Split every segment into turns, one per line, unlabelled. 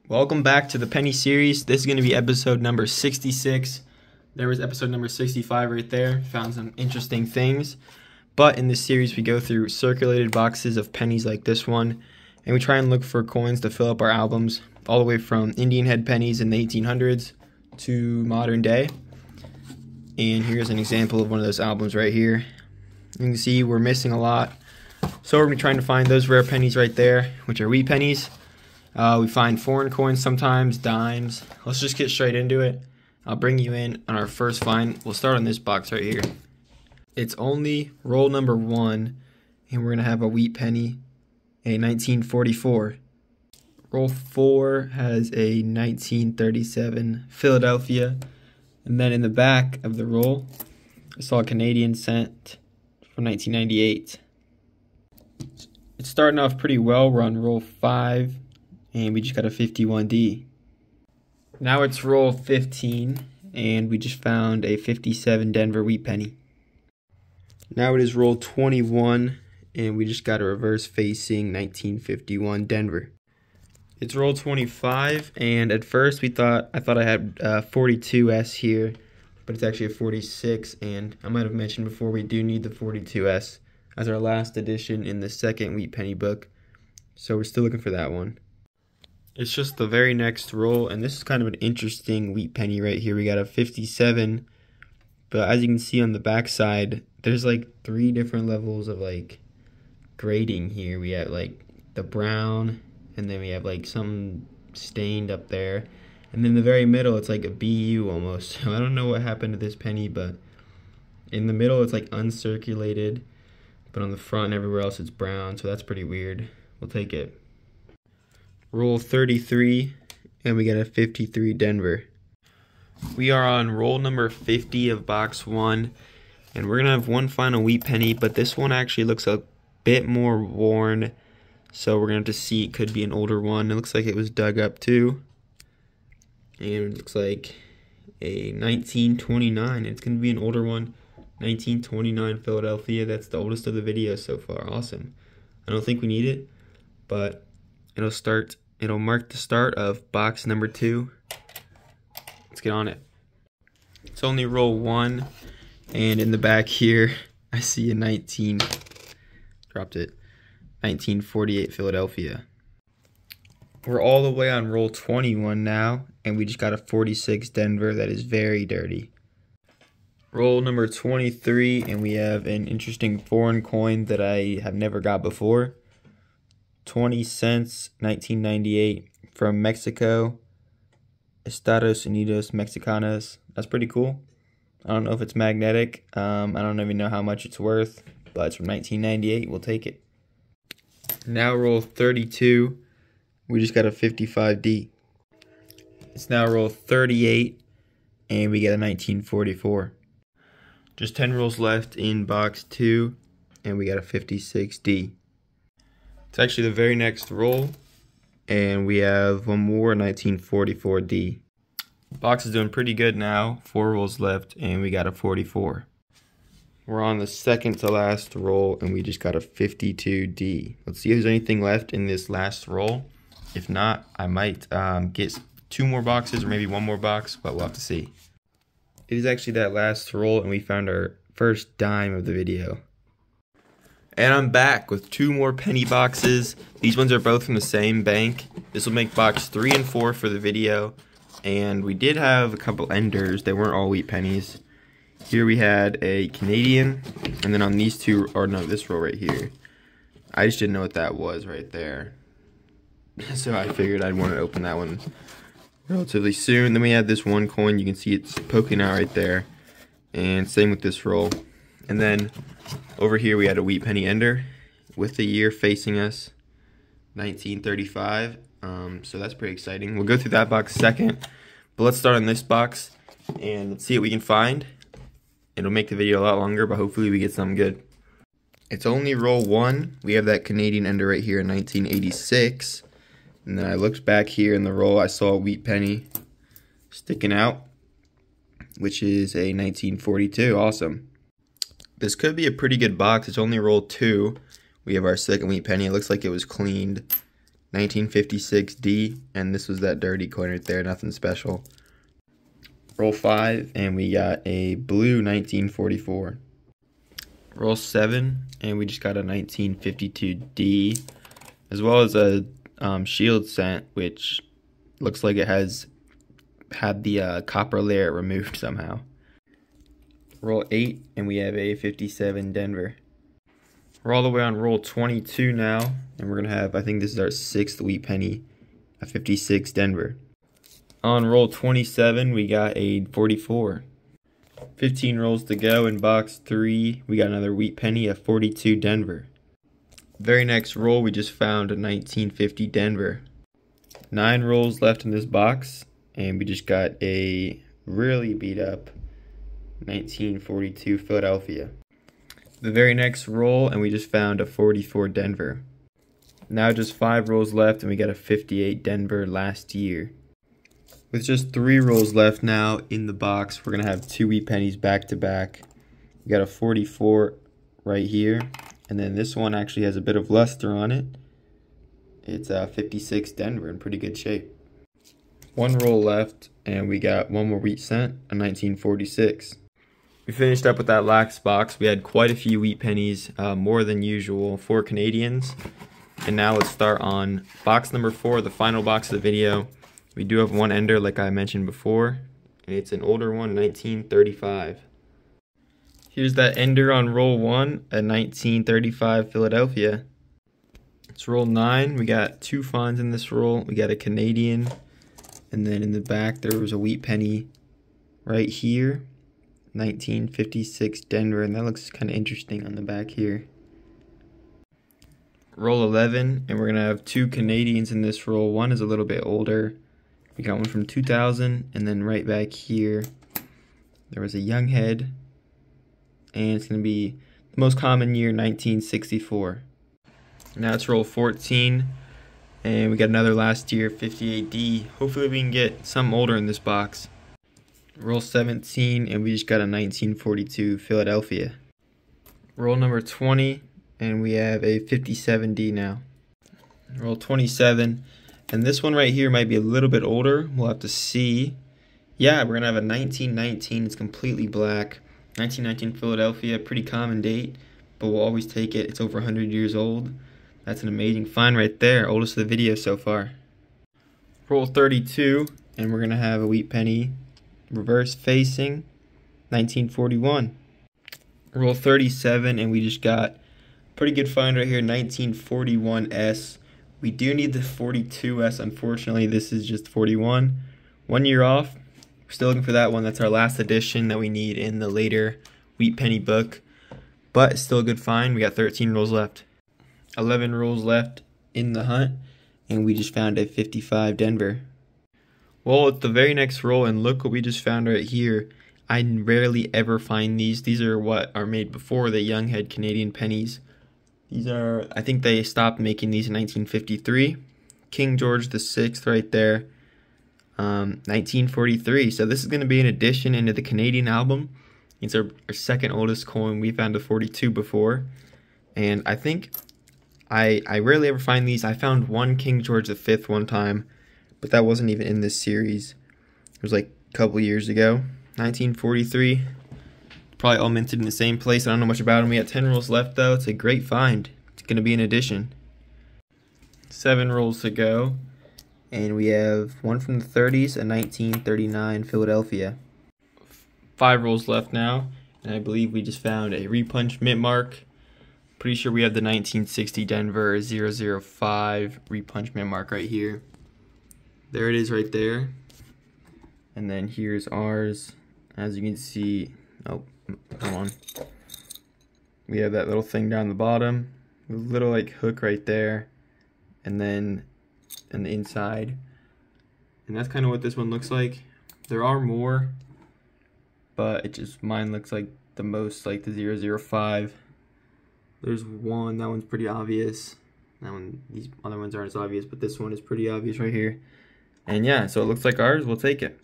Welcome back to the Penny series. This is going to be episode number 66. There was episode number 65 right there. Found some interesting things. But in this series, we go through circulated boxes of pennies like this one, and we try and look for coins to fill up our albums, all the way from Indian head pennies in the 1800s to modern day. And here's an example of one of those albums right here. You can see we're missing a lot. So we're going to be trying to find those rare pennies right there, which are wheat pennies. We find foreign coins sometimes, dimes. Let's just get straight into it. I'll bring you in on our first find. We'll start on this box right here. It's only roll number 1, and we're going to have a wheat penny, a 1944. Roll 4 has a 1937 Philadelphia. And then in the back of the roll, I saw a Canadian cent from 1998. It's starting off pretty well. We're on roll 5. And we just got a 51D. Now it's roll 15, and we just found a 57 Denver wheat penny. Now it is roll 21, and we just got a reverse facing 1951 Denver. It's roll 25, and at first I thought I had 42S here, but it's actually a 46, and I might have mentioned before we do need the 42S as our last addition in the second wheat penny book, so we're still looking for that one. It's just the very next roll, and this is kind of an interesting wheat penny right here. We got a 57, but as you can see on the back side, there's like 3 different levels of like grading here. We have like the brown, and then we have like some stained up there, and then in the very middle it's like a BU almost. So I don't know what happened to this penny, but in the middle it's like uncirculated, but on the front and everywhere else it's brown, so that's pretty weird. We'll take it. Roll 33, and we got a 53 Denver. We are on roll number 50 of box 1, and we're going to have one final wheat penny, but this one actually looks a bit more worn, so we're going to have to see. It could be an older one. It looks like it was dug up too, and it looks like a 1929. It's going to be an older one, 1929 Philadelphia. That's the oldest of the video so far. Awesome. I don't think we need it, but it'll mark the start of box number 2. Let's get on it. It's only roll 1, and in the back here I see a 1948 Philadelphia. We're all the way on roll 21 now, and we just got a 46 Denver that is very dirty. Roll number 23, and we have an interesting foreign coin that I have never got before. 20 cents, 1998, from Mexico, Estados Unidos Mexicanos. That's pretty cool. I don't know if it's magnetic. I don't even know how much it's worth, but it's from 1998. We'll take it. Now roll 32. We just got a 55D. It's now roll 38, and we get a 1944. Just 10 rolls left in box 2, and we got a 56D. It's actually the very next roll, and we have one more 1944D. Box is doing pretty good now. 4 rolls left, and we got a 44. We're on the second to last roll, and we just got a 52D. Let's see if there's anything left in this last roll. If not, I might get 2 more boxes or maybe 1 more box, but we'll have to see. It is actually that last roll, and we found our first dime of the video. And I'm back with 2 more penny boxes. These ones are both from the same bank. This will make box 3 and 4 for the video. And we did have a couple enders. They weren't all wheat pennies. Here we had a Canadian. And then on these 2, or no, this row right here, I just didn't know what that was right there. So I figured I'd want to open that one relatively soon. Then we had this one coin. You can see it's poking out right there. And same with this roll. And then over here we had a wheat penny ender with the year facing us, 1935. So that's pretty exciting. We'll go through that box second, but let's start on this box and let's see what we can find. It'll make the video a lot longer, but hopefully we get something good. It's only roll 1. We have that Canadian ender right here in 1986. And then I looked back here in the roll. I saw a wheat penny sticking out, which is a 1942. Awesome. This could be a pretty good box. It's only roll 2. We have our second wheat penny. It looks like it was cleaned 1956 D, and this was that dirty coin right there, nothing special. Roll 5, and we got a blue 1944. Roll 7, and we just got a 1952 D, as well as a shield cent, which looks like it has had the copper layer removed somehow. Roll 8, and we have a 57 Denver. We're all the way on roll 22 now, and we're going to have, I think this is our 6th wheat penny, a 56 Denver. On roll 27, we got a 44. 15 rolls to go. In box 3, we got another wheat penny, a 42 Denver. Very next roll, we just found a 1950 Denver. 9 rolls left in this box, and we just got a really beat up 1942 Philadelphia. The very next roll, and we just found a 44 Denver. Now just 5 rolls left, and we got a 58 Denver last year. With just 3 rolls left now in the box, we're going to have 2 wheat pennies back to back. We got a 44 right here, and then this one actually has a bit of luster on it. It's a 56 Denver in pretty good shape. 1 roll left, and we got 1 more wheat cent, a 1946. We finished up with that last box. We had quite a few wheat pennies, more than usual, 4 Canadians. And now let's start on box number 4, the final box of the video. We do have 1 ender, like I mentioned before, and it's an older one, 1935. Here's that ender on roll 1, a 1935 Philadelphia. It's roll 9. We got 2 finds in this roll. We got a Canadian, and then in the back there was a wheat penny right here, 1956 Denver, and that looks kind of interesting on the back here. Roll 11, and we're going to have 2 Canadians in this roll. One is a little bit older. We got one from 2000, and then right back here, there was a young head, and it's going to be the most common year, 1964. Now it's roll 14, and we got another last year, 58D. Hopefully we can get some older in this box. Roll 17, and we just got a 1942 Philadelphia. Roll number 20, and we have a 57D now. Roll 27, and this one right here might be a little bit older. We'll have to see. Yeah, we're going to have a 1919. It's completely black. 1919 Philadelphia, pretty common date, but we'll always take it. It's over 100 years old. That's an amazing find right there. Oldest of the video so far. Roll 32, and we're going to have a wheat penny reverse facing 1941. Roll 37, and we just got a pretty good find right here, 1941S. We do need the 42S. Unfortunately, this is just 41. 1 year off. We're still looking for that one. That's our last edition that we need in the later wheat penny book, but it's still a good find. We got 13 rolls left. 11 rolls left in the hunt, and we just found a 55 Denver. Well, at the very next roll, and look what we just found right here. I rarely ever find these. These are what are made before the young head Canadian pennies. These are, I think they stopped making these in 1953. King George VI right there, 1943. So this is going to be an addition into the Canadian album. It's our second oldest coin. We found a 42 before, and I think I rarely ever find these. I found one King George V one time, but that wasn't even in this series. It was like a couple years ago. 1943. Probably all minted in the same place. I don't know much about them. We got 10 rolls left though. It's a great find. It's going to be an addition. 7 rolls to go. And we have one from the 30s, a 1939 Philadelphia. 5 rolls left now. And I believe we just found a repunch mint mark. Pretty sure we have the 1960 Denver 005 repunch mint mark right here. There it is right there. And then here's ours. As you can see, oh, come on. We have that little thing down the bottom, a little like hook right there, and then on the inside. And that's kind of what this one looks like. There are more, but it just, mine looks like the most like the 005. There's one, that one's pretty obvious. That one, these other ones aren't as obvious, but this one is pretty obvious right here. And yeah, so it looks like ours, we'll take it.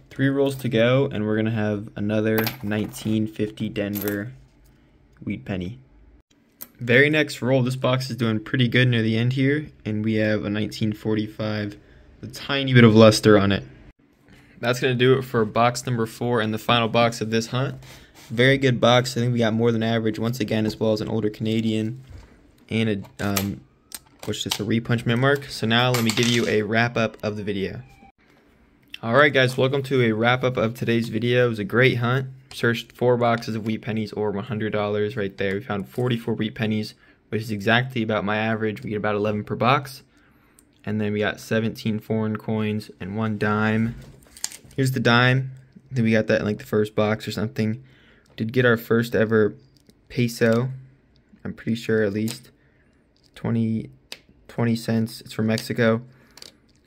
3 rolls to go, and we're going to have another 1950 Denver wheat penny. Very next roll, this box is doing pretty good near the end here, and we have a 1945 with a tiny bit of luster on it. That's going to do it for box number 4 and the final box of this hunt. Very good box. I think we got more than average once again, as well as an older Canadian and a which is a repunch mint mark. So now let me give you a wrap up of the video. Alright guys, welcome to a wrap up of today's video. It was a great hunt. Searched 4 boxes of wheat pennies or $100 right there. We found 44 wheat pennies, which is exactly about my average. We get about 11 per box. And then we got 17 foreign coins and 1 dime. Here's the dime. Then we got that in like the first box or something. We did get our first ever peso. I'm pretty sure at least 20 cents. It's from Mexico.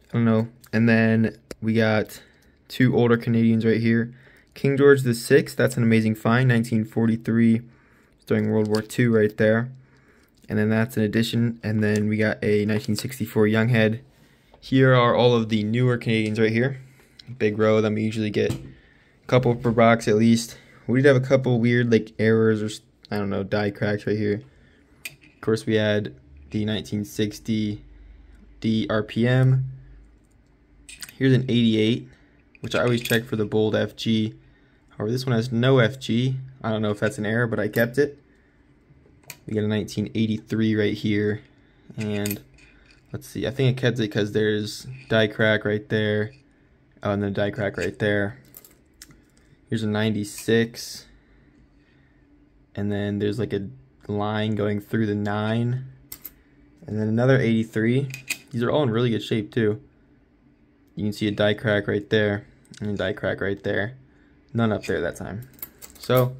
I don't know. And then we got 2 older Canadians right here. King George VI, that's an amazing find, 1943, during World War II right there. And then that's an addition. And then we got a 1964 Younghead. Here are all of the newer Canadians right here. Big row of them. We usually get a couple per box at least. We did have a couple weird like errors or I don't know, die cracks right here. Of course, we had the 1960 DRPM. Here's an 88, which I always check for the bold FG. However, this one has no FG. I don't know if that's an error, but I kept it. We got a 1983 right here. And let's see, I think I kept it because there's die crack right there. Oh, and then die crack right there. Here's a 96. And then there's like a line going through the 9. And then another 83. These are all in really good shape too. You can see a die crack right there. And a die crack right there. None up there that time. So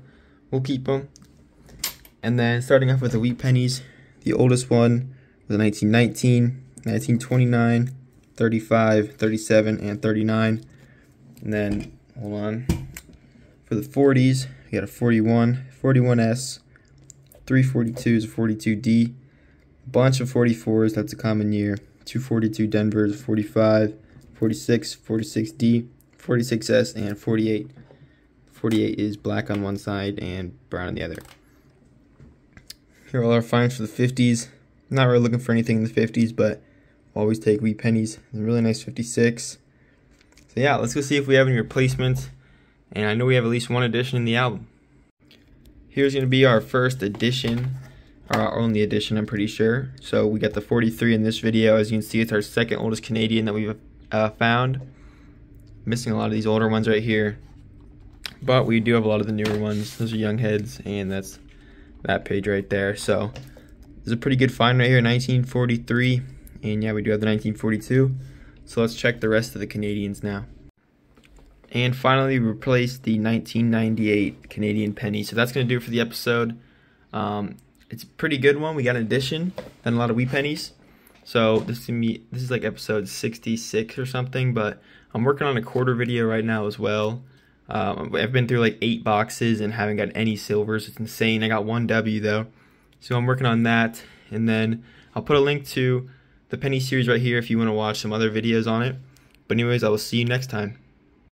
we'll keep them. And then starting off with the wheat pennies. The oldest one was a 1919, 1929, 35, 37, and 39. And then, hold on. For the 40s, we got a 41, 41S, 342s, a 42D, a bunch of 44s, that's a common year, 242 Denvers, 45, 46, 46D, 46S, and 48. 48 is black on one side and brown on the other. Here are all our finds for the 50s. Not really looking for anything in the 50s, but always take wheat pennies. A really nice 56. So yeah, let's go see if we have any replacements. And I know we have at least one edition in the album. Here's going to be our first edition, or our only edition, I'm pretty sure. So we got the 43 in this video. As you can see, it's our second oldest Canadian that we've found. Missing a lot of these older ones right here. But we do have a lot of the newer ones. Those are young heads, and that's that page right there. So this is a pretty good find right here, 1943. And yeah, we do have the 1942. So let's check the rest of the Canadians now. And finally, we replaced the 1998 Canadian penny. So that's going to do it for the episode. It's a pretty good one. We got an addition and a lot of wheat pennies. So this is like episode 66 or something. But I'm working on a quarter video right now as well. I've been through like 8 boxes and haven't got any silvers. It's insane. I got 1 W though. So I'm working on that. And then I'll put a link to the penny series right here if you want to watch some other videos on it. But anyways, I will see you next time.